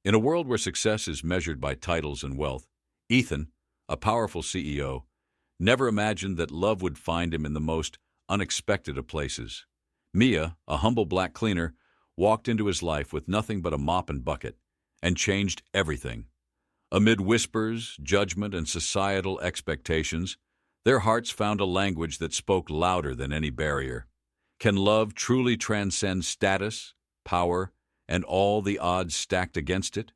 In a world where success is measured by titles and wealth, Ethan, a powerful CEO, never imagined that love would find him in the most unexpected of places. Mia, a humble black cleaner, walked into his life with nothing but a mop and bucket, and changed everything. Amid whispers, judgment, and societal expectations, their hearts found a language that spoke louder than any barrier. Can love truly transcend status, power, and all the odds stacked against it?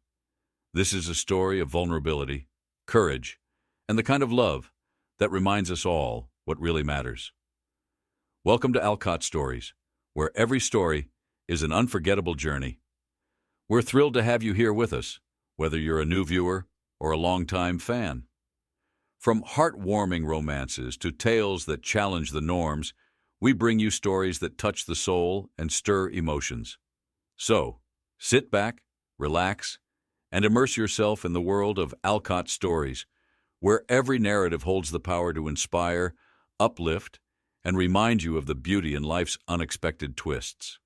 This is a story of vulnerability, courage, and the kind of love that reminds us all what really matters. Welcome to Alcott Stories, where every story is an unforgettable journey. We're thrilled to have you here with us, whether you're a new viewer or a longtime fan. From heartwarming romances to tales that challenge the norms, we bring you stories that touch the soul and stir emotions. So, sit back, relax, and immerse yourself in the world of Alcott Stories, where every narrative holds the power to inspire, uplift, and remind you of the beauty in life's unexpected twists.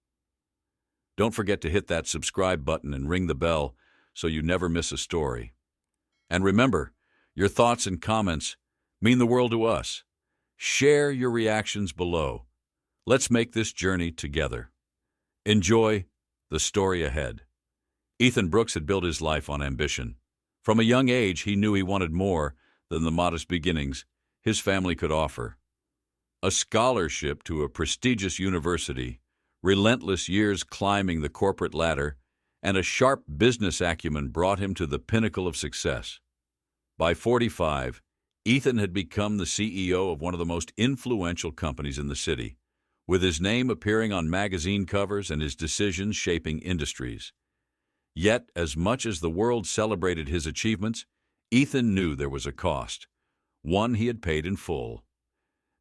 Don't forget to hit that subscribe button and ring the bell so you never miss a story. And remember, your thoughts and comments mean the world to us. Share your reactions below. Let's make this journey together. Enjoy the story ahead. Ethan Brooks had built his life on ambition. From a young age, he knew he wanted more than the modest beginnings his family could offer. A scholarship to a prestigious university, relentless years climbing the corporate ladder, and a sharp business acumen brought him to the pinnacle of success. By 45, Ethan had become the CEO of one of the most influential companies in the city, with his name appearing on magazine covers and his decisions shaping industries. Yet, as much as the world celebrated his achievements, Ethan knew there was a cost, one he had paid in full.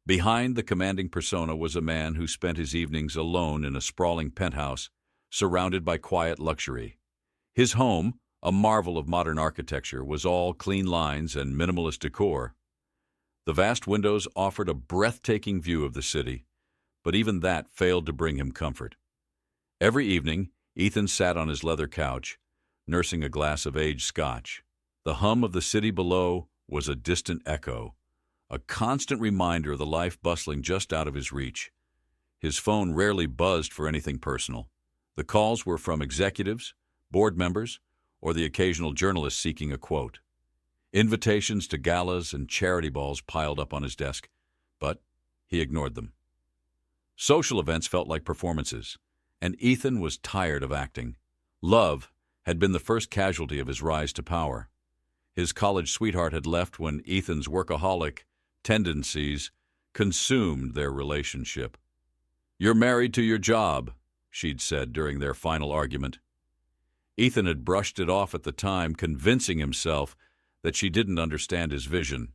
Behind the commanding persona was a man who spent his evenings alone in a sprawling penthouse, surrounded by quiet luxury. His home, a marvel of modern architecture, was all clean lines and minimalist decor. The vast windows offered a breathtaking view of the city, but even that failed to bring him comfort. Every evening, Ethan sat on his leather couch, nursing a glass of aged scotch. The hum of the city below was a distant echo, a constant reminder of the life bustling just out of his reach. His phone rarely buzzed for anything personal. The calls were from executives, board members, or the occasional journalist seeking a quote. Invitations to galas and charity balls piled up on his desk, but he ignored them. Social events felt like performances, and Ethan was tired of acting. Love had been the first casualty of his rise to power. His college sweetheart had left when Ethan's workaholic tendencies consumed their relationship. "You're married to your job," she'd said during their final argument. Ethan had brushed it off at the time, convincing himself that she didn't understand his vision.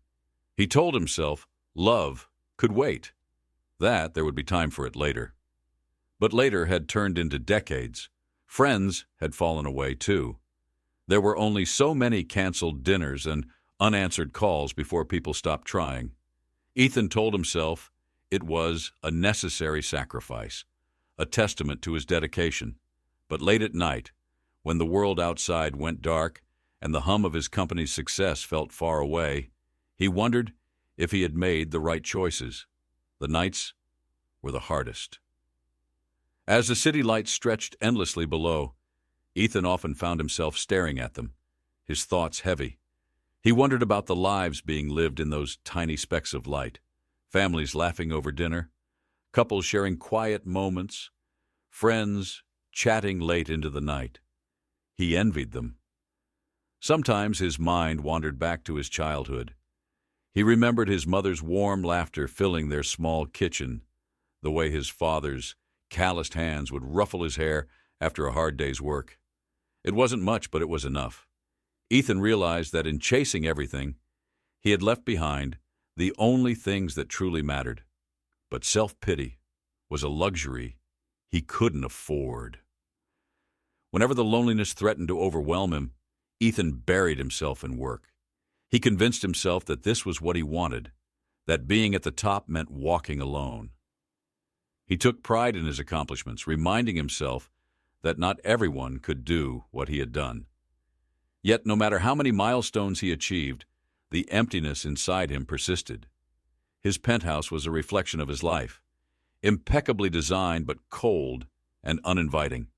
He told himself love could wait, that there would be time for it later. But later had turned into decades. Friends had fallen away, too. There were only so many canceled dinners and unanswered calls before people stopped trying. Ethan told himself it was a necessary sacrifice, a testament to his dedication. But late at night, when the world outside went dark and the hum of his company's success felt far away, he wondered if he had made the right choices. The nights were the hardest. As the city lights stretched endlessly below, Ethan often found himself staring at them, his thoughts heavy. He wondered about the lives being lived in those tiny specks of light, families laughing over dinner, couples sharing quiet moments, friends chatting late into the night. He envied them. Sometimes his mind wandered back to his childhood. He remembered his mother's warm laughter filling their small kitchen, the way his father's calloused hands would ruffle his hair after a hard day's work. It wasn't much, but it was enough. Ethan realized that in chasing everything, he had left behind the only things that truly mattered. But self-pity was a luxury he couldn't afford. Whenever the loneliness threatened to overwhelm him, Ethan buried himself in work. He convinced himself that this was what he wanted, that being at the top meant walking alone. He took pride in his accomplishments, reminding himself that not everyone could do what he had done. Yet no matter how many milestones he achieved, the emptiness inside him persisted. His penthouse was a reflection of his life, impeccably designed but cold and uninviting.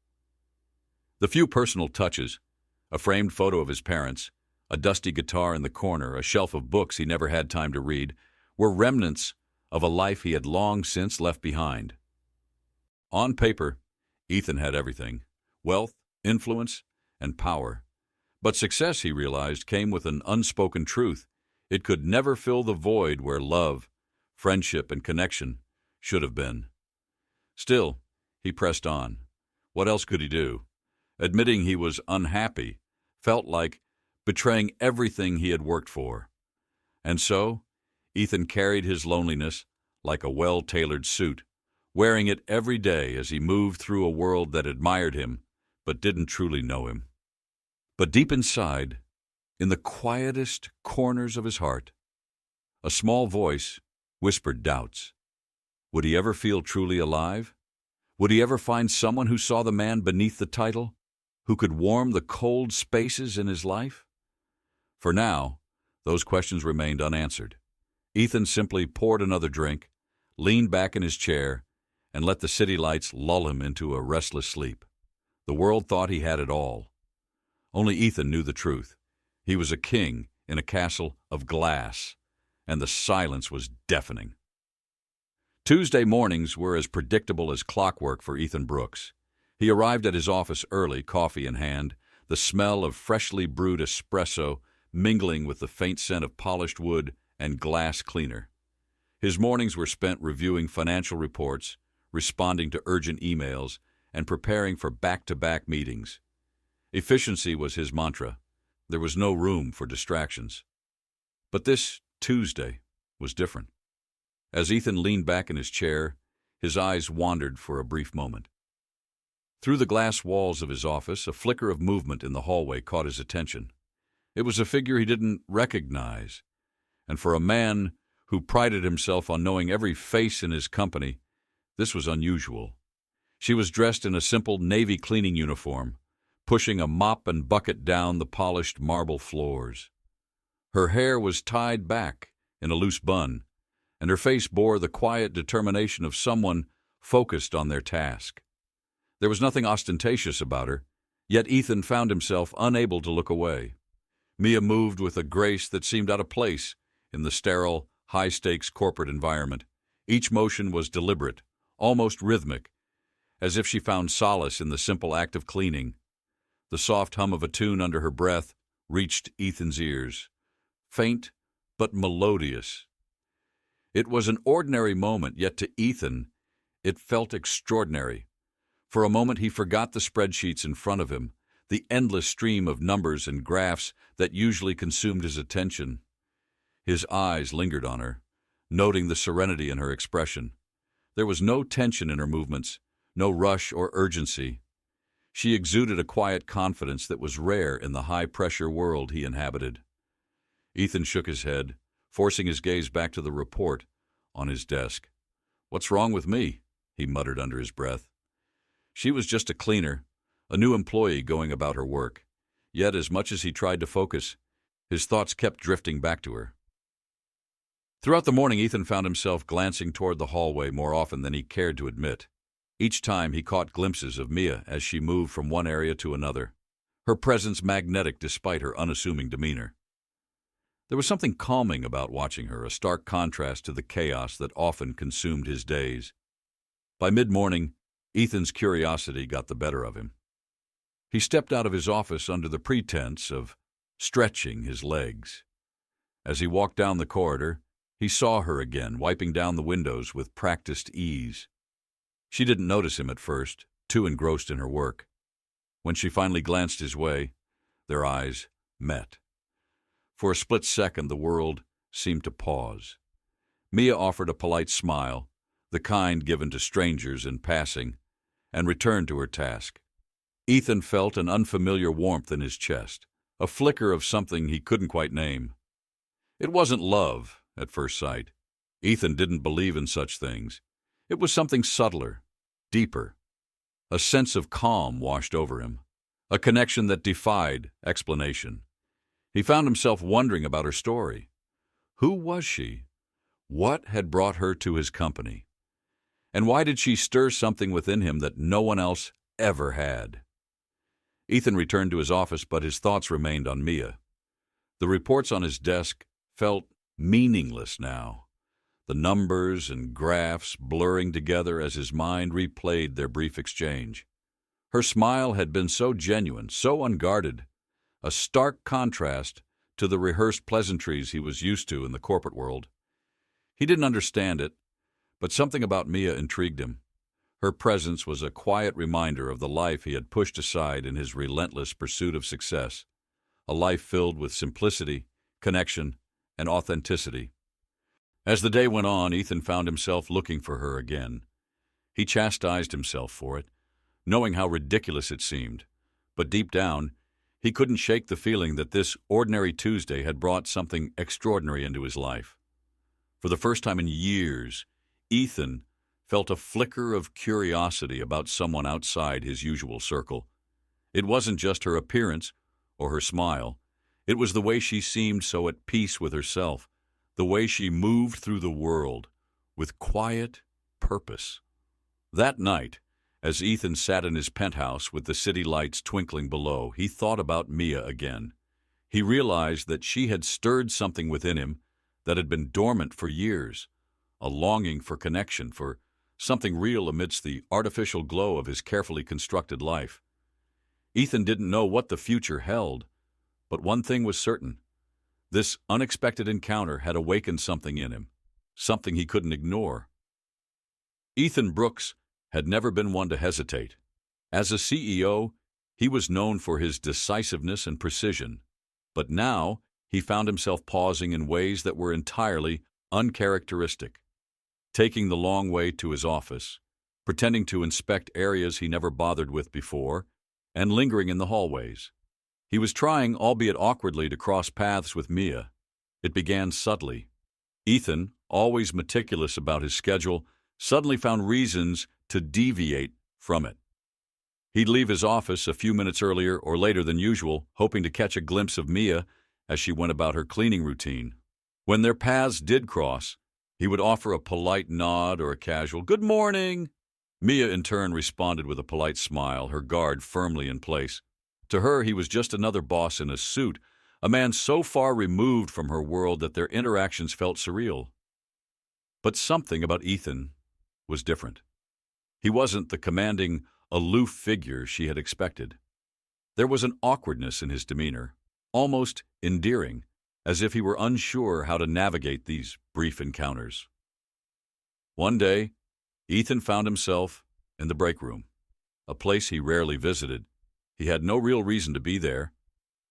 The few personal touches, a framed photo of his parents, a dusty guitar in the corner, a shelf of books he never had time to read, were remnants of a life he had long since left behind. On paper, Ethan had everything: wealth, influence, and power. But success, he realized, came with an unspoken truth. It could never fill the void where love, friendship, and connection should have been. Still, he pressed on. What else could he do? Admitting he was unhappy felt like betraying everything he had worked for. And so, Ethan carried his loneliness like a well-tailored suit, wearing it every day as he moved through a world that admired him but didn't truly know him. But deep inside, in the quietest corners of his heart, a small voice whispered doubts. Would he ever feel truly alive? Would he ever find someone who saw the man beneath the title, who could warm the cold spaces in his life? For now, those questions remained unanswered. Ethan simply poured another drink, leaned back in his chair, and let the city lights lull him into a restless sleep. The world thought he had it all. Only Ethan knew the truth. He was a king in a castle of glass, and the silence was deafening. Tuesday mornings were as predictable as clockwork for Ethan Brooks. He arrived at his office early, coffee in hand, the smell of freshly brewed espresso mingling with the faint scent of polished wood and glass cleaner. His mornings were spent reviewing financial reports, responding to urgent emails, and preparing for back-to-back meetings. Efficiency was his mantra. There was no room for distractions. But this Tuesday was different. As Ethan leaned back in his chair, his eyes wandered for a brief moment. Through the glass walls of his office, a flicker of movement in the hallway caught his attention. It was a figure he didn't recognize, and for a man who prided himself on knowing every face in his company, this was unusual. She was dressed in a simple navy cleaning uniform, pushing a mop and bucket down the polished marble floors. Her hair was tied back in a loose bun, and her face bore the quiet determination of someone focused on their task. There was nothing ostentatious about her, yet Ethan found himself unable to look away. Mia moved with a grace that seemed out of place in the sterile, high-stakes corporate environment. Each motion was deliberate, almost rhythmic, as if she found solace in the simple act of cleaning. The soft hum of a tune under her breath reached Ethan's ears, faint but melodious. It was an ordinary moment, yet to Ethan it felt extraordinary. For a moment he forgot the spreadsheets in front of him, the endless stream of numbers and graphs that usually consumed his attention. His eyes lingered on her, noting the serenity in her expression. There was no tension in her movements, no rush or urgency. She exuded a quiet confidence that was rare in the high-pressure world he inhabited. Ethan shook his head, forcing his gaze back to the report on his desk. "What's wrong with me?" he muttered under his breath. She was just a cleaner, a new employee going about her work. Yet, as much as he tried to focus, his thoughts kept drifting back to her. Throughout the morning, Ethan found himself glancing toward the hallway more often than he cared to admit. Each time he caught glimpses of Mia as she moved from one area to another, her presence magnetic despite her unassuming demeanor. There was something calming about watching her, a stark contrast to the chaos that often consumed his days. By mid-morning, Ethan's curiosity got the better of him. He stepped out of his office under the pretense of stretching his legs. As he walked down the corridor, he saw her again, wiping down the windows with practiced ease. She didn't notice him at first, too engrossed in her work. When she finally glanced his way, their eyes met. For a split second, the world seemed to pause. Mia offered a polite smile, the kind given to strangers in passing, and returned to her task. Ethan felt an unfamiliar warmth in his chest, a flicker of something he couldn't quite name. It wasn't love, at first sight. Ethan didn't believe in such things. It was something subtler, deeper. A sense of calm washed over him, a connection that defied explanation. He found himself wondering about her story. Who was she? What had brought her to his company? And why did she stir something within him that no one else ever had? Ethan returned to his office, but his thoughts remained on Mia. The reports on his desk felt meaningless now, the numbers and graphs blurring together as his mind replayed their brief exchange. Her smile had been so genuine, so unguarded, a stark contrast to the rehearsed pleasantries he was used to in the corporate world. He didn't understand it, but something about Mia intrigued him. Her presence was a quiet reminder of the life he had pushed aside in his relentless pursuit of success, a life filled with simplicity, connection, and authenticity. As the day went on, Ethan found himself looking for her again. He chastised himself for it, knowing how ridiculous it seemed, but deep down, he couldn't shake the feeling that this ordinary Tuesday had brought something extraordinary into his life. For the first time in years, Ethan felt a flicker of curiosity about someone outside his usual circle. It wasn't just her appearance or her smile. It was the way she seemed so at peace with herself, the way she moved through the world with quiet purpose. That night, as Ethan sat in his penthouse with the city lights twinkling below, he thought about Mia again. He realized that she had stirred something within him that had been dormant for years, a longing for connection, for something real amidst the artificial glow of his carefully constructed life. Ethan didn't know what the future held, but one thing was certain. This unexpected encounter had awakened something in him, something he couldn't ignore. Ethan Brooks had never been one to hesitate. As a CEO, he was known for his decisiveness and precision, but now he found himself pausing in ways that were entirely uncharacteristic, taking the long way to his office, pretending to inspect areas he never bothered with before, and lingering in the hallways. He was trying, albeit awkwardly, to cross paths with Mia. It began subtly. Ethan, always meticulous about his schedule, suddenly found reasons to deviate from it. He'd leave his office a few minutes earlier or later than usual, hoping to catch a glimpse of Mia as she went about her cleaning routine. When their paths did cross, he would offer a polite nod or a casual "Good morning." Mia, in turn, responded with a polite smile, her guard firmly in place. To her, he was just another boss in a suit, a man so far removed from her world that their interactions felt surreal. But something about Ethan was different. He wasn't the commanding, aloof figure she had expected. There was an awkwardness in his demeanor, almost endearing, as if he were unsure how to navigate these brief encounters. One day, Ethan found himself in the break room, a place he rarely visited. He had no real reason to be there,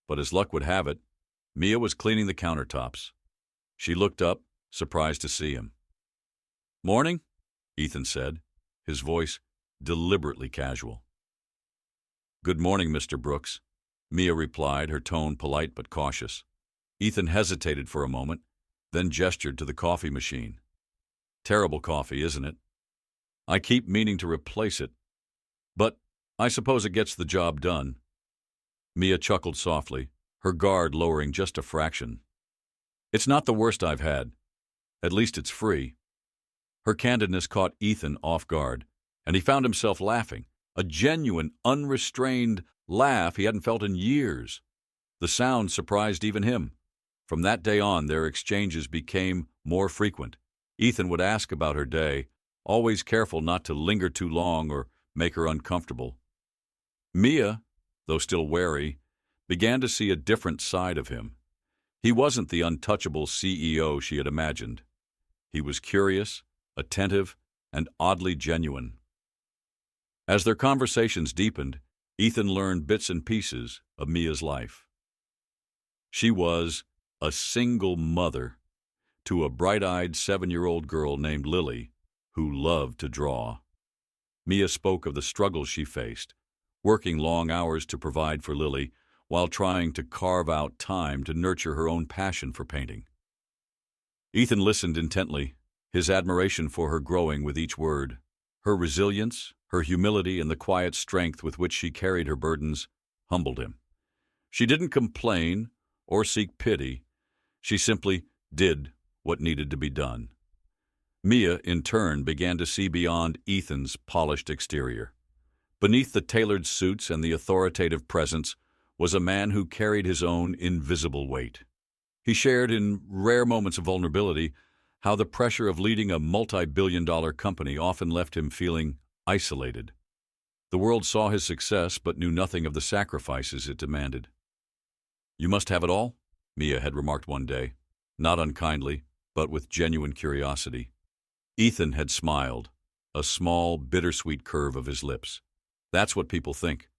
but as luck would have it, Mia was cleaning the countertops. She looked up, surprised to see him. "Morning," Ethan said, his voice deliberately casual. "Good morning, Mr. Brooks," Mia replied, her tone polite but cautious. Ethan hesitated for a moment, then gestured to the coffee machine. "Terrible coffee, isn't it? I keep meaning to replace it, but I suppose it gets the job done." Mia chuckled softly, her guard lowering just a fraction. "It's not the worst I've had. At least it's free." Her candidness caught Ethan off guard, and he found himself laughing, a genuine, unrestrained laugh he hadn't felt in years. The sound surprised even him. From that day on, their exchanges became more frequent. Ethan would ask about her day, always careful not to linger too long or make her uncomfortable. Mia, though still wary, began to see a different side of him. He wasn't the untouchable CEO she had imagined. He was curious, attentive, and oddly genuine. As their conversations deepened, Ethan learned bits and pieces of Mia's life. She was a single mother to a bright-eyed 7-year-old girl named Lily, who loved to draw. Mia spoke of the struggles she faced, working long hours to provide for Lily while trying to carve out time to nurture her own passion for painting. Ethan listened intently, his admiration for her growing with each word. Her resilience, her humility, and the quiet strength with which she carried her burdens humbled him. She didn't complain or seek pity. She simply did what needed to be done. Mia, in turn, began to see beyond Ethan's polished exterior. Beneath the tailored suits and the authoritative presence was a man who carried his own invisible weight. He shared, in rare moments of vulnerability, how the pressure of leading a multi-billion-dollar company often left him feeling isolated. The world saw his success but knew nothing of the sacrifices it demanded. "You must have it all," Mia had remarked one day, not unkindly, but with genuine curiosity. Ethan had smiled, a small, bittersweet curve of his lips. "That's what people think.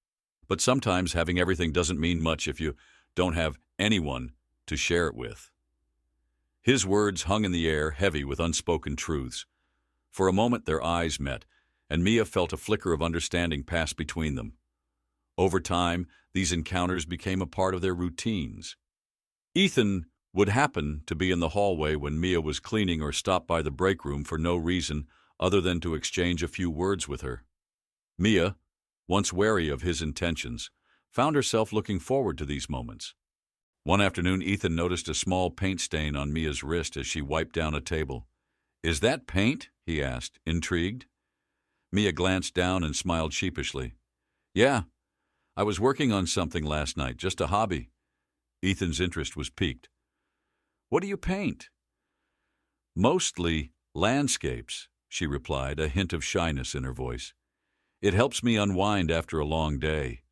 But sometimes having everything doesn't mean much if you don't have anyone to share it with." His words hung in the air, heavy with unspoken truths. For a moment their eyes met, and Mia felt a flicker of understanding pass between them. Over time, these encounters became a part of their routines. Ethan would happen to be in the hallway when Mia was cleaning or stop by the break room for no reason other than to exchange a few words with her. Mia, once wary of his intentions, found herself looking forward to these moments. One afternoon, Ethan noticed a small paint stain on Mia's wrist as she wiped down a table. "Is that paint?" he asked, intrigued. Mia glanced down and smiled sheepishly. "Yeah, I was working on something last night, just a hobby." Ethan's interest was piqued. "What do you paint?" "Mostly landscapes," she replied, a hint of shyness in her voice. "It helps me unwind after a long day."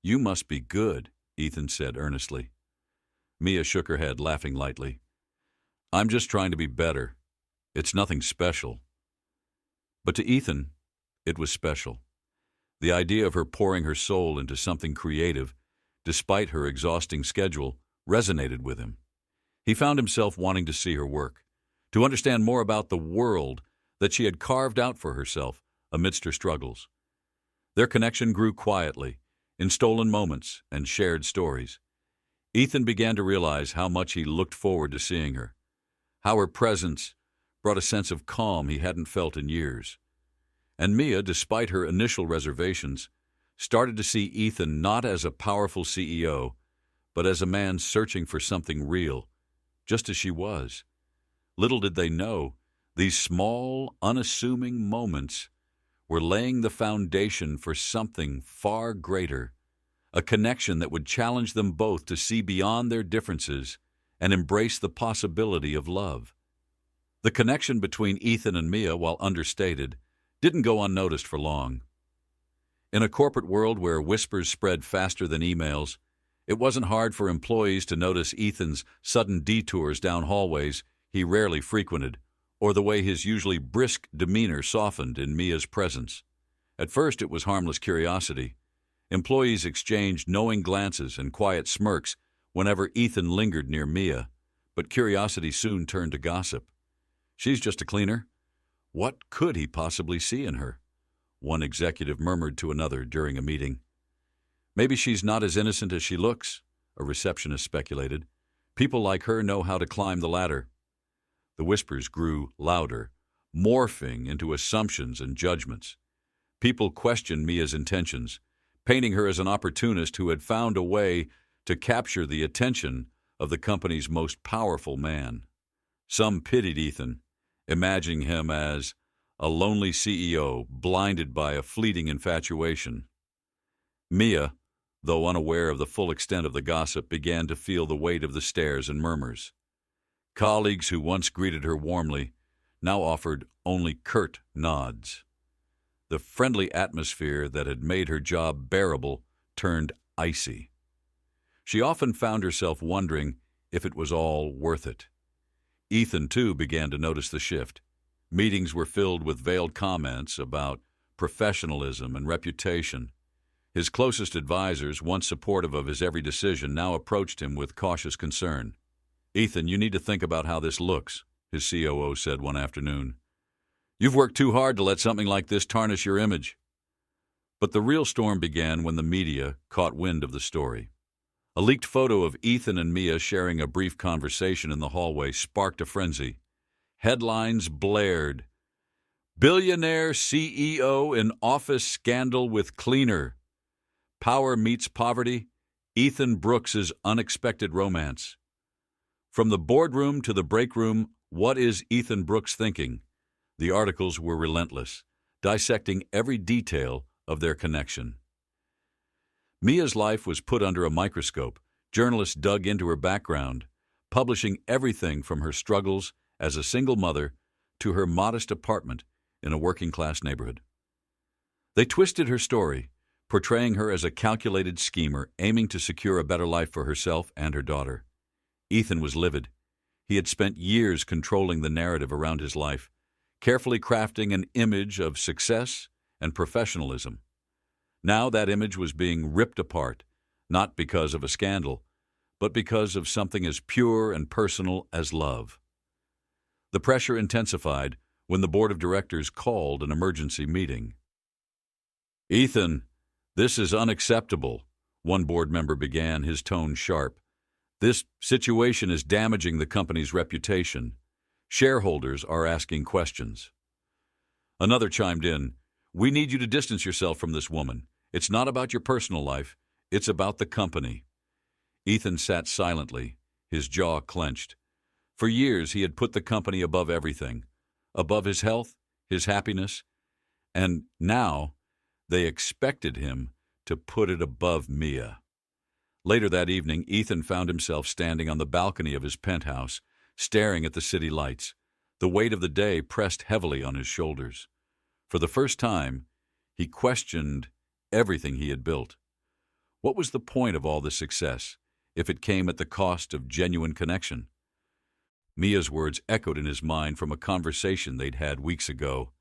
"You must be good," Ethan said earnestly. Mia shook her head, laughing lightly. "I'm just trying to be better. It's nothing special." But to Ethan, it was special. The idea of her pouring her soul into something creative, despite her exhausting schedule, resonated with him. He found himself wanting to see her work, to understand more about the world that she had carved out for herself amidst her struggles. Their connection grew quietly, in stolen moments and shared stories. Ethan began to realize how much he looked forward to seeing her, how her presence brought a sense of calm he hadn't felt in years. And Mia, despite her initial reservations, started to see Ethan not as a powerful CEO, but as a man searching for something real, just as she was. Little did they know, these small, unassuming moments were laying the foundation for something far greater, a connection that would challenge them both to see beyond their differences and embrace the possibility of love. The connection between Ethan and Mia, while understated, didn't go unnoticed for long. In a corporate world where whispers spread faster than emails, it wasn't hard for employees to notice Ethan's sudden detours down hallways he rarely frequented, or the way his usually brisk demeanor softened in Mia's presence. At first it was harmless curiosity. Employees exchanged knowing glances and quiet smirks whenever Ethan lingered near Mia, but curiosity soon turned to gossip. "She's just a cleaner. What could he possibly see in her?" one executive murmured to another during a meeting. "Maybe she's not as innocent as she looks," a receptionist speculated. "People like her know how to climb the ladder." The whispers grew louder, morphing into assumptions and judgments. People questioned Mia's intentions, painting her as an opportunist who had found a way to capture the attention of the company's most powerful man. Some pitied Ethan, imagining him as a lonely CEO blinded by a fleeting infatuation. Mia, though unaware of the full extent of the gossip, began to feel the weight of the stares and murmurs. Colleagues who once greeted her warmly now offered only curt nods. The friendly atmosphere that had made her job bearable turned icy. She often found herself wondering if it was all worth it. Ethan, too, began to notice the shift. Meetings were filled with veiled comments about professionalism and reputation. His closest advisors, once supportive of his every decision, now approached him with cautious concern. "Ethan, you need to think about how this looks," his COO said one afternoon. "You've worked too hard to let something like this tarnish your image." But the real storm began when the media caught wind of the story. A leaked photo of Ethan and Mia sharing a brief conversation in the hallway sparked a frenzy. Headlines blared, "Billionaire CEO in office scandal with cleaner." Power Meets Poverty, Ethan Brooks's Unexpected Romance. From the boardroom to the break room, what is Ethan Brooks thinking? The articles were relentless, dissecting every detail of their connection. Mia's life was put under a microscope. Journalists dug into her background, publishing everything from her struggles as a single mother to her modest apartment in a working-class neighborhood. They twisted her story, portraying her as a calculated schemer aiming to secure a better life for herself and her daughter. Ethan was livid. He had spent years controlling the narrative around his life, carefully crafting an image of success and professionalism. Now that image was being ripped apart, not because of a scandal, but because of something as pure and personal as love. The pressure intensified when the board of directors called an emergency meeting. "Ethan, this is unacceptable," one board member began, his tone sharp. "This situation is damaging the company's reputation. Shareholders are asking questions." Another chimed in, "We need you to distance yourself from this woman. It's not about your personal life. It's about the company." Ethan sat silently, his jaw clenched. For years he had put the company above everything, above his health, his happiness, and now they expected him to put it above Mia. Later that evening, Ethan found himself standing on the balcony of his penthouse, staring at the city lights. The weight of the day pressed heavily on his shoulders. For the first time, he questioned everything he had built. What was the point of all this success, if it came at the cost of genuine connection? Mia's words echoed in his mind from a conversation they'd had weeks ago.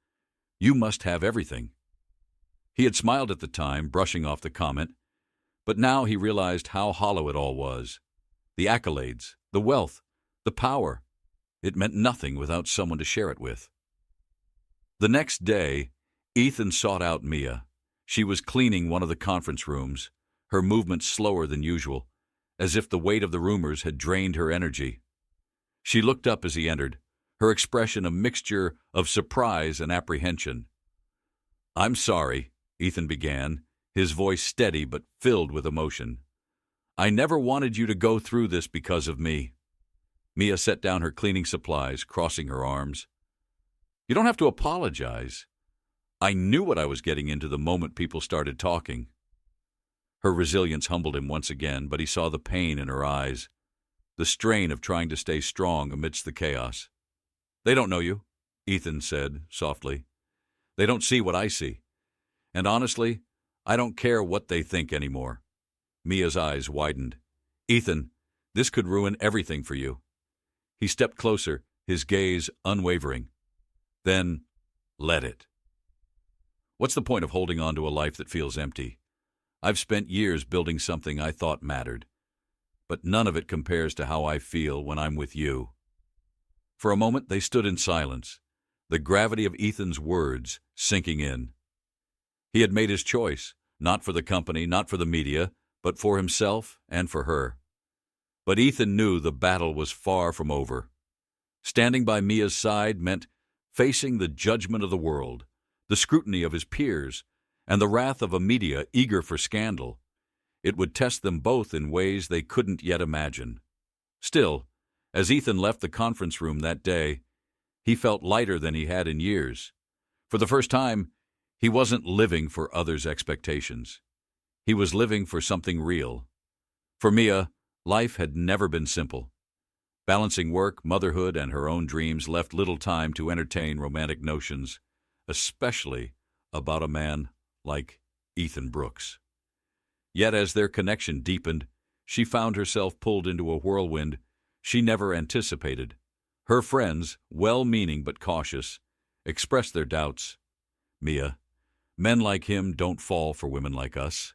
"You must have everything." He had smiled at the time, brushing off the comment, but now he realized how hollow it all was. The accolades, the wealth, the power. It meant nothing without someone to share it with. The next day, Ethan sought out Mia. She was cleaning one of the conference rooms, her movements slower than usual, as if the weight of the rumors had drained her energy. She looked up as he entered, her expression a mixture of surprise and apprehension. "I'm sorry," Ethan began, his voice steady but filled with emotion. "I never wanted you to go through this because of me." Mia set down her cleaning supplies, crossing her arms. "You don't have to apologize. I knew what I was getting into the moment people started talking." Her resilience humbled him once again, but he saw the pain in her eyes, the strain of trying to stay strong amidst the chaos. "They don't know you," Ethan said softly. "They don't see what I see. And honestly, I don't care what they think anymore." Mia's eyes widened. "Ethan, this could ruin everything for you." He stepped closer, his gaze unwavering. "Then, let it. What's the point of holding on to a life that feels empty? I've spent years building something I thought mattered, but none of it compares to how I feel when I'm with you." For a moment they stood in silence, the gravity of Ethan's words sinking in. He had made his choice, not for the company, not for the media, but for himself and for her. But Ethan knew the battle was far from over. Standing by Mia's side meant facing the judgment of the world, the scrutiny of his peers, and the wrath of a media eager for scandal. It would test them both in ways they couldn't yet imagine. Still, as Ethan left the conference room that day, he felt lighter than he had in years. For the first time, he wasn't living for others' expectations. He was living for something real. For Mia, life had never been simple. Balancing work, motherhood, and her own dreams left little time to entertain romantic notions, especially about a man like Ethan Brooks. Yet as their connection deepened, she found herself pulled into a whirlwind she never anticipated. Her friends, well-meaning but cautious, expressed their doubts. "Mia, men like him don't fall for women like us,"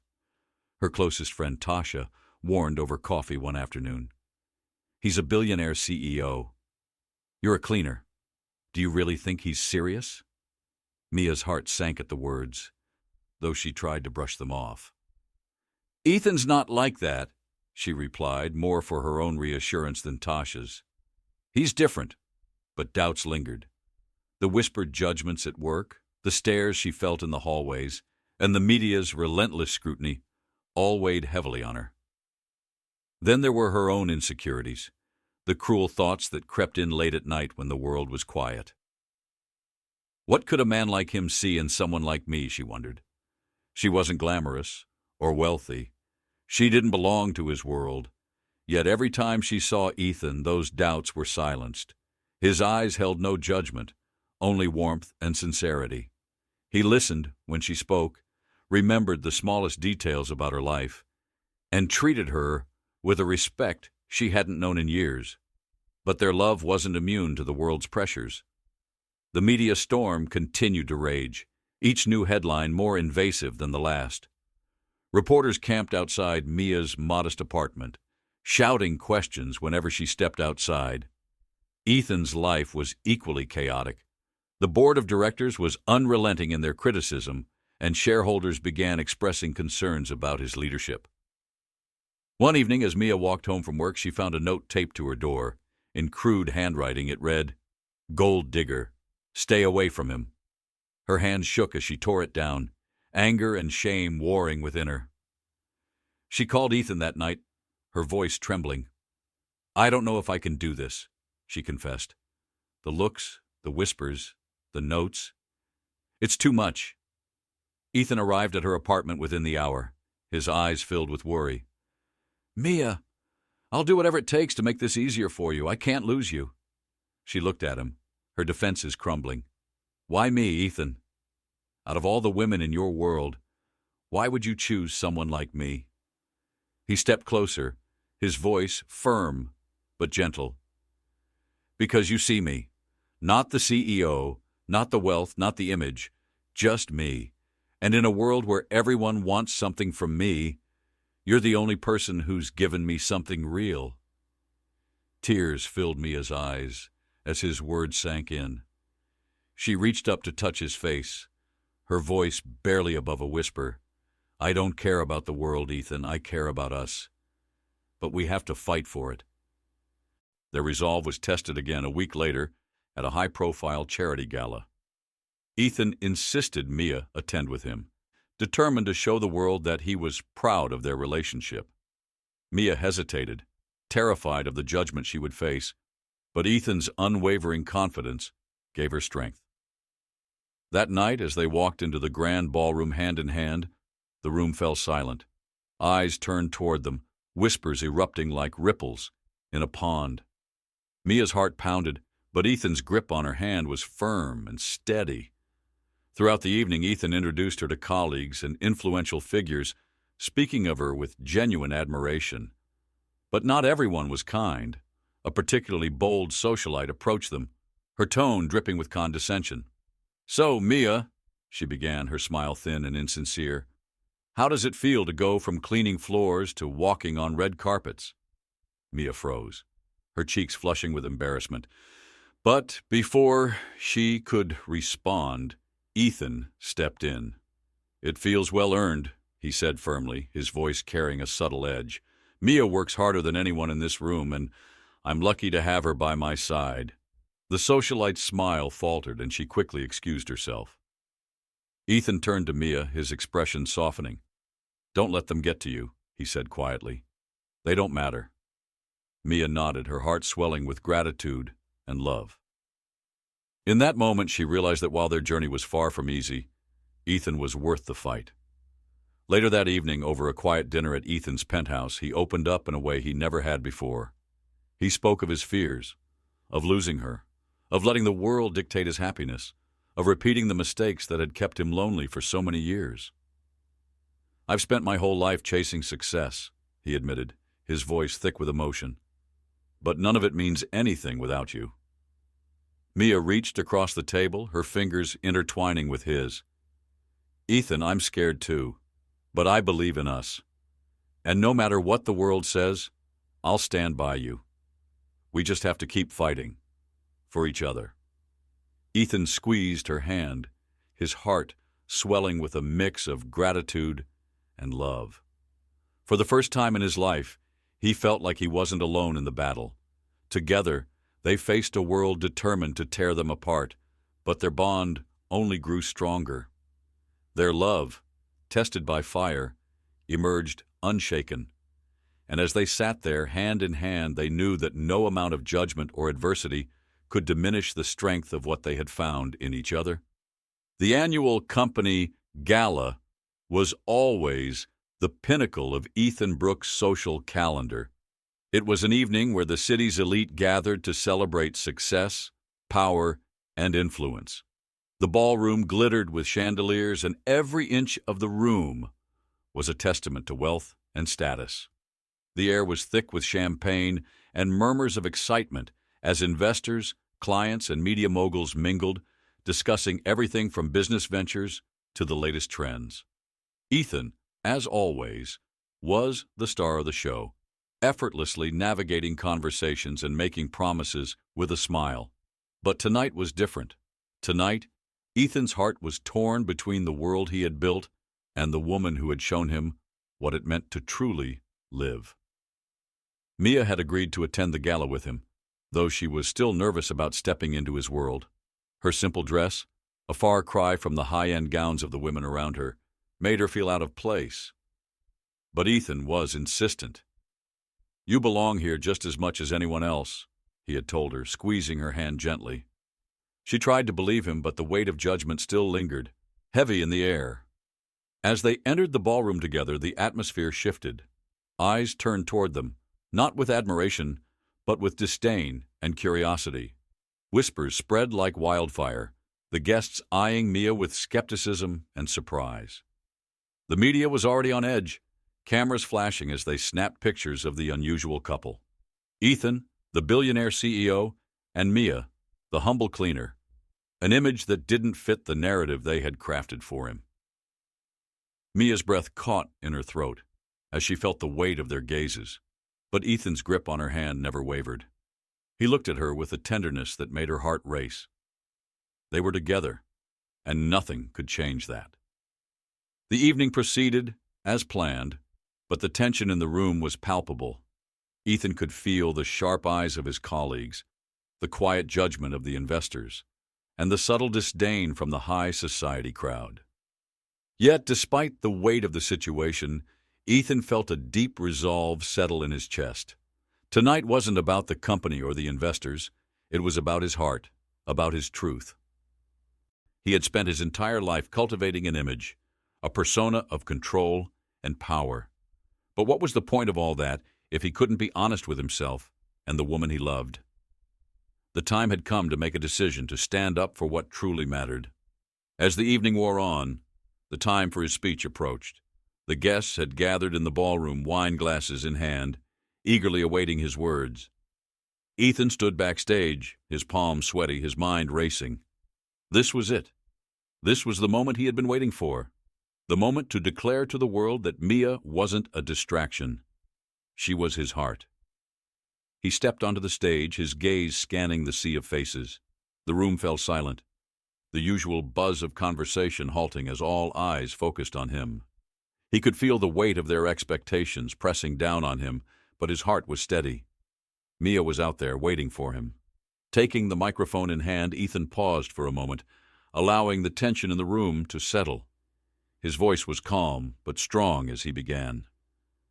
her closest friend Tasha warned over coffee one afternoon. "He's a billionaire CEO. You're a cleaner. Do you really think he's serious?" Mia's heart sank at the words, though she tried to brush them off. "Ethan's not like that," she replied, more for her own reassurance than Tasha's. "He's different," but doubts lingered. The whispered judgments at work, the stares she felt in the hallways, and the media's relentless scrutiny all weighed heavily on her. Then there were her own insecurities, the cruel thoughts that crept in late at night when the world was quiet. What could a man like him see in someone like me, she wondered. She wasn't glamorous or wealthy. She didn't belong to his world. Yet every time she saw Ethan, those doubts were silenced. His eyes held no judgment, only warmth and sincerity. He listened when she spoke, remembered the smallest details about her life, and treated her with a respect she hadn't known in years. But their love wasn't immune to the world's pressures. The media storm continued to rage, each new headline more invasive than the last. Reporters camped outside Mia's modest apartment, shouting questions whenever she stepped outside. Ethan's life was equally chaotic. The board of directors was unrelenting in their criticism, and shareholders began expressing concerns about his leadership. One evening, as Mia walked home from work, she found a note taped to her door. In crude handwriting, it read, "Gold digger. Stay away from him." Her hands shook as she tore it down, anger and shame warring within her. She called Ethan that night, her voice trembling. "I don't know if I can do this," she confessed. "The looks, the whispers, the notes. It's too much." Ethan arrived at her apartment within the hour, his eyes filled with worry. "Mia, I'll do whatever it takes to make this easier for you. I can't lose you." She looked at him, her defenses crumbling. "Why me, Ethan? Out of all the women in your world, why would you choose someone like me?" He stepped closer, his voice firm but gentle. "Because you see me. Not the CEO, not the wealth, not the image, just me. And in a world where everyone wants something from me, you're the only person who's given me something real." Tears filled Mia's eyes as his words sank in. She reached up to touch his face, her voice barely above a whisper. "I don't care about the world, Ethan. I care about us. But we have to fight for it." Their resolve was tested again a week later at a high-profile charity gala. Ethan insisted Mia attend with him, determined to show the world that he was proud of their relationship. Mia hesitated, terrified of the judgment she would face, but Ethan's unwavering confidence gave her strength. That night, as they walked into the grand ballroom hand in hand, the room fell silent. Eyes turned toward them, whispers erupting like ripples in a pond. Mia's heart pounded, but Ethan's grip on her hand was firm and steady. Throughout the evening, Ethan introduced her to colleagues and influential figures, speaking of her with genuine admiration. But not everyone was kind. A particularly bold socialite approached them, her tone dripping with condescension. "So, Mia," she began, her smile thin and insincere, "how does it feel to go from cleaning floors to walking on red carpets?" Mia froze, her cheeks flushing with embarrassment. But before she could respond, Ethan stepped in. "It feels well earned," he said firmly, his voice carrying a subtle edge. "Mia works harder than anyone in this room, and I'm lucky to have her by my side." The socialite's smile faltered, and she quickly excused herself. Ethan turned to Mia, his expression softening. "Don't let them get to you," he said quietly. "They don't matter." Mia nodded, her heart swelling with gratitude and love. In that moment, she realized that while their journey was far from easy, Ethan was worth the fight. Later that evening, over a quiet dinner at Ethan's penthouse, he opened up in a way he never had before. He spoke of his fears, of losing her, of letting the world dictate his happiness, of repeating the mistakes that had kept him lonely for so many years. "I've spent my whole life chasing success," he admitted, his voice thick with emotion. "But none of it means anything without you." Mia reached across the table, her fingers intertwining with his. "Ethan, I'm scared too, but I believe in us. And no matter what the world says, I'll stand by you. We just have to keep fighting. For each other." Ethan squeezed her hand, his heart swelling with a mix of gratitude and love. For the first time in his life, he felt like he wasn't alone in the battle. Together, they faced a world determined to tear them apart, but their bond only grew stronger. Their love, tested by fire, emerged unshaken. And as they sat there, hand in hand, they knew that no amount of judgment or adversity could diminish the strength of what they had found in each other. The annual company gala was always the pinnacle of Ethan Brooks' social calendar. It was an evening where the city's elite gathered to celebrate success, power, and influence. The ballroom glittered with chandeliers, and every inch of the room was a testament to wealth and status. The air was thick with champagne and murmurs of excitement as investors, clients, and media moguls mingled, discussing everything from business ventures to the latest trends. Ethan, as always, was the star of the show, effortlessly navigating conversations and making promises with a smile. But tonight was different. Tonight, Ethan's heart was torn between the world he had built and the woman who had shown him what it meant to truly live. Mia had agreed to attend the gala with him, though she was still nervous about stepping into his world. Her simple dress, a far cry from the high-end gowns of the women around her, made her feel out of place. But Ethan was insistent. "You belong here just as much as anyone else," he had told her, squeezing her hand gently. She tried to believe him, but the weight of judgment still lingered, heavy in the air. As they entered the ballroom together, the atmosphere shifted. Eyes turned toward them, not with admiration, but with disdain and curiosity. Whispers spread like wildfire, the guests eyeing Mia with skepticism and surprise. The media was already on edge, cameras flashing as they snapped pictures of the unusual couple. Ethan, the billionaire CEO, and Mia, the humble cleaner, an image that didn't fit the narrative they had crafted for him. Mia's breath caught in her throat as she felt the weight of their gazes, but Ethan's grip on her hand never wavered. He looked at her with a tenderness that made her heart race. They were together, and nothing could change that. The evening proceeded as planned, but the tension in the room was palpable. Ethan could feel the sharp eyes of his colleagues, the quiet judgment of the investors, and the subtle disdain from the high society crowd. Yet, despite the weight of the situation, Ethan felt a deep resolve settle in his chest. Tonight wasn't about the company or the investors. It was about his heart, about his truth. He had spent his entire life cultivating an image, a persona of control and power. But what was the point of all that if he couldn't be honest with himself and the woman he loved? The time had come to make a decision to stand up for what truly mattered. As the evening wore on, the time for his speech approached. The guests had gathered in the ballroom, wine glasses in hand, eagerly awaiting his words. Ethan stood backstage, his palms sweaty, his mind racing. This was it. This was the moment he had been waiting for. The moment to declare to the world that Mia wasn't a distraction. She was his heart. He stepped onto the stage, his gaze scanning the sea of faces. The room fell silent, the usual buzz of conversation halting as all eyes focused on him. He could feel the weight of their expectations pressing down on him, but his heart was steady. Mia was out there waiting for him. Taking the microphone in hand, Ethan paused for a moment, allowing the tension in the room to settle. His voice was calm but strong as he began.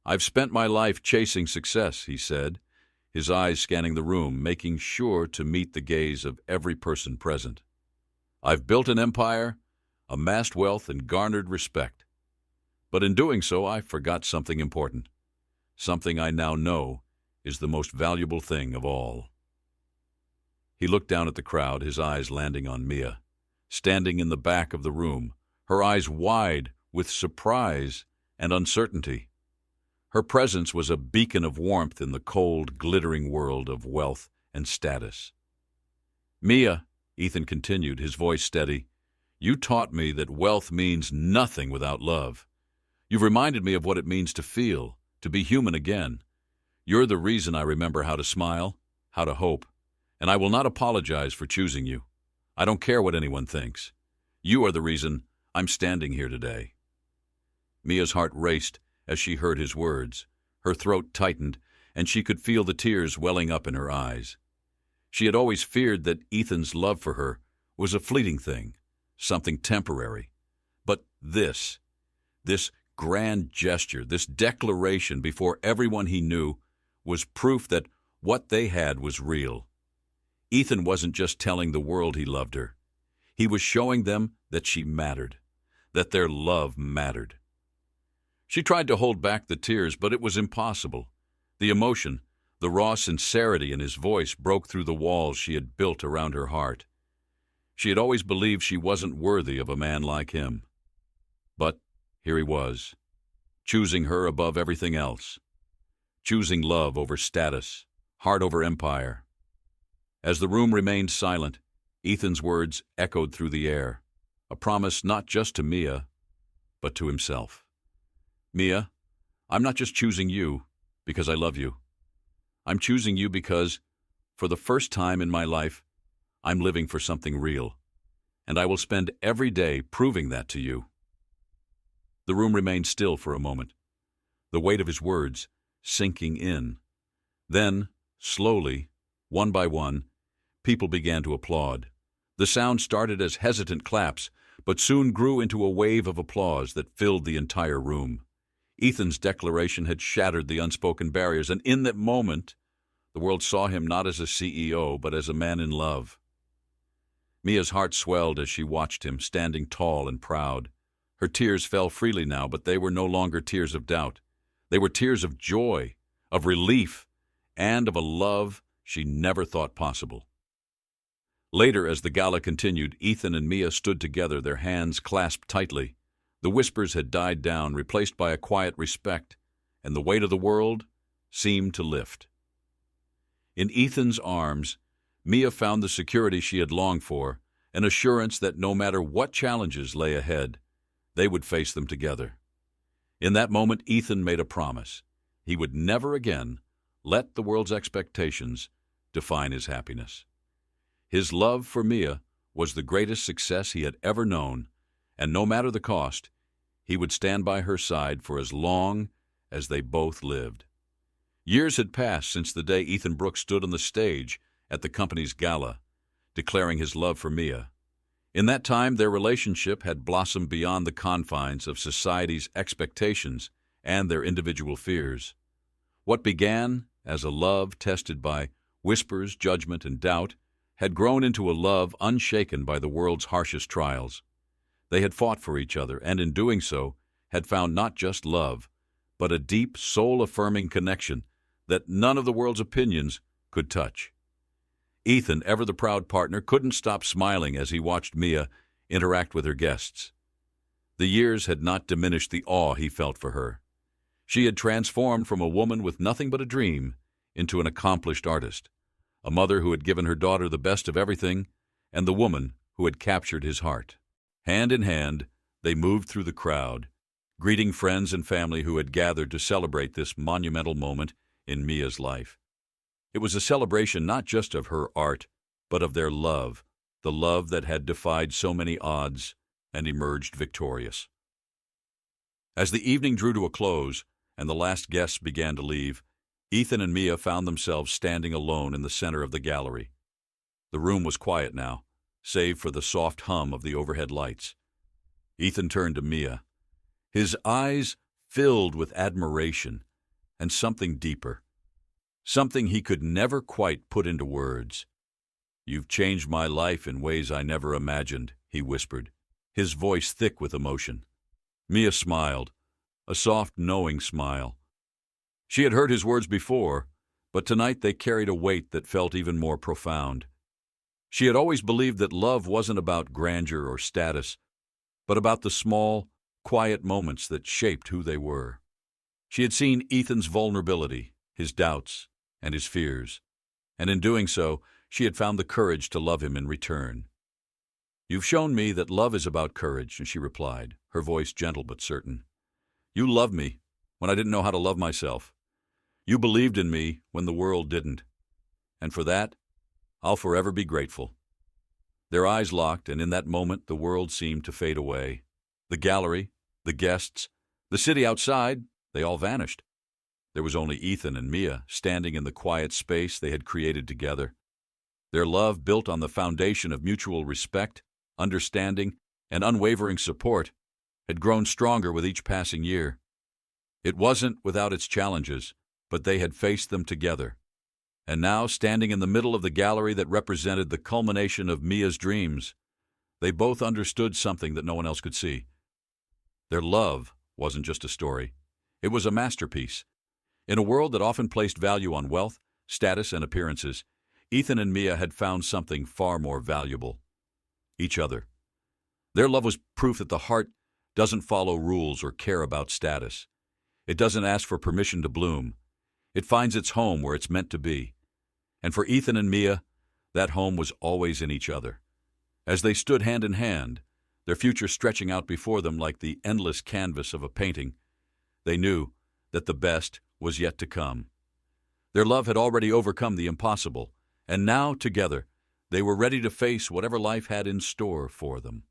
"I've spent my life chasing success," he said, his eyes scanning the room, making sure to meet the gaze of every person present. "I've built an empire, amassed wealth, and garnered respect. But in doing so, I forgot something important, something I now know is the most valuable thing of all." He looked down at the crowd, his eyes landing on Mia, standing in the back of the room, her eyes wide with surprise and uncertainty. Her presence was a beacon of warmth in the cold, glittering world of wealth and status. "Mia," Ethan continued, his voice steady, "you taught me that wealth means nothing without love. You've reminded me of what it means to feel, to be human again. You're the reason I remember how to smile, how to hope, and I will not apologize for choosing you. I don't care what anyone thinks. You are the reason I'm standing here today." Mia's heart raced as she heard his words. Her throat tightened, and she could feel the tears welling up in her eyes. She had always feared that Ethan's love for her was a fleeting thing, something temporary. But this grand gesture, this declaration before everyone he knew, was proof that what they had was real. Ethan wasn't just telling the world he loved her. He was showing them that she mattered, that their love mattered. She tried to hold back the tears, but it was impossible. The emotion, the raw sincerity in his voice broke through the walls she had built around her heart. She had always believed she wasn't worthy of a man like him. But here he was, choosing her above everything else, choosing love over status, heart over empire. As the room remained silent, Ethan's words echoed through the air, a promise not just to Mia, but to himself. Mia, I'm not just choosing you because I love you. I'm choosing you because, for the first time in my life, I'm living for something real, and I will spend every day proving that to you. The room remained still for a moment, the weight of his words sinking in. Then, slowly, one by one, people began to applaud. The sound started as hesitant claps, but soon grew into a wave of applause that filled the entire room. Ethan's declaration had shattered the unspoken barriers, and in that moment, the world saw him not as a CEO, but as a man in love. Mia's heart swelled as she watched him, standing tall and proud. Her tears fell freely now, but they were no longer tears of doubt. They were tears of joy, of relief, and of a love she never thought possible. Later, as the gala continued, Ethan and Mia stood together, their hands clasped tightly. The whispers had died down, replaced by a quiet respect, and the weight of the world seemed to lift. In Ethan's arms, Mia found the security she had longed for, an assurance that no matter what challenges lay ahead, they would face them together. In that moment, Ethan made a promise. He would never again let the world's expectations define his happiness. His love for Mia was the greatest success he had ever known, and no matter the cost, he would stand by her side for as long as they both lived. Years had passed since the day Ethan Brooks stood on the stage at the company's gala, declaring his love for Mia. In that time, their relationship had blossomed beyond the confines of society's expectations and their individual fears. What began as a love tested by whispers, judgment, and doubt had grown into a love unshaken by the world's harshest trials. They had fought for each other, and in doing so, had found not just love, but a deep, soul-affirming connection that none of the world's opinions could touch. Ethan, ever the proud partner, couldn't stop smiling as he watched Mia interact with her guests. The years had not diminished the awe he felt for her. She had transformed from a woman with nothing but a dream into an accomplished artist, a mother who had given her daughter the best of everything, and the woman who had captured his heart. Hand in hand, they moved through the crowd, greeting friends and family who had gathered to celebrate this monumental moment in Mia's life. It was a celebration not just of her art, but of their love, the love that had defied so many odds and emerged victorious. As the evening drew to a close and the last guests began to leave, Ethan and Mia found themselves standing alone in the center of the gallery. The room was quiet now, save for the soft hum of the overhead lights. Ethan turned to Mia, his eyes filled with admiration and something deeper, something he could never quite put into words. "You've changed my life in ways I never imagined," he whispered, his voice thick with emotion. Mia smiled, a soft, knowing smile. She had heard his words before, but tonight they carried a weight that felt even more profound. She had always believed that love wasn't about grandeur or status, but about the small, quiet moments that shaped who they were. She had seen Ethan's vulnerability, his doubts, and his fears, and in doing so, she had found the courage to love him in return. "You've shown me that love is about courage," she replied, her voice gentle but certain. "You loved me when I didn't know how to love myself. You believed in me when the world didn't. And for that, I'll forever be grateful." Their eyes locked, and in that moment the world seemed to fade away. The gallery, the guests, the city outside, they all vanished. There was only Ethan and Mia standing in the quiet space they had created together. Their love, built on the foundation of mutual respect, understanding, and unwavering support, had grown stronger with each passing year. It wasn't without its challenges, but they had faced them together. And now, standing in the middle of the gallery that represented the culmination of Mia's dreams, they both understood something that no one else could see. Their love wasn't just a story. It was a masterpiece. In a world that often placed value on wealth, status, and appearances, Ethan and Mia had found something far more valuable: each other. Their love was proof that the heart doesn't follow rules or care about status. It doesn't ask for permission to bloom. It finds its home where it's meant to be. And for Ethan and Mia, that home was always in each other. As they stood hand in hand, their future stretching out before them like the endless canvas of a painting, they knew that the best was yet to come. Their love had already overcome the impossible, and now, together, they were ready to face whatever life had in store for them.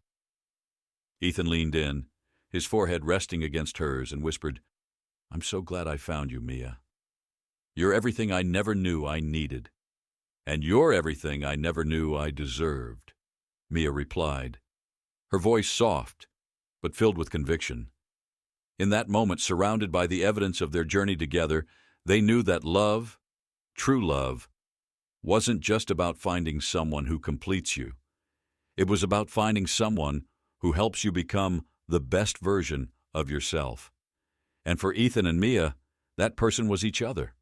Ethan leaned in, his forehead resting against hers, and whispered, "I'm so glad I found you, Mia. You're everything I never knew I needed. And you're everything I never knew I deserved," Mia replied, her voice soft, but filled with conviction. In that moment, surrounded by the evidence of their journey together, they knew that love, true love, wasn't just about finding someone who completes you. It was about finding someone who helps you become the best version of yourself. And for Ethan and Mia, that person was each other.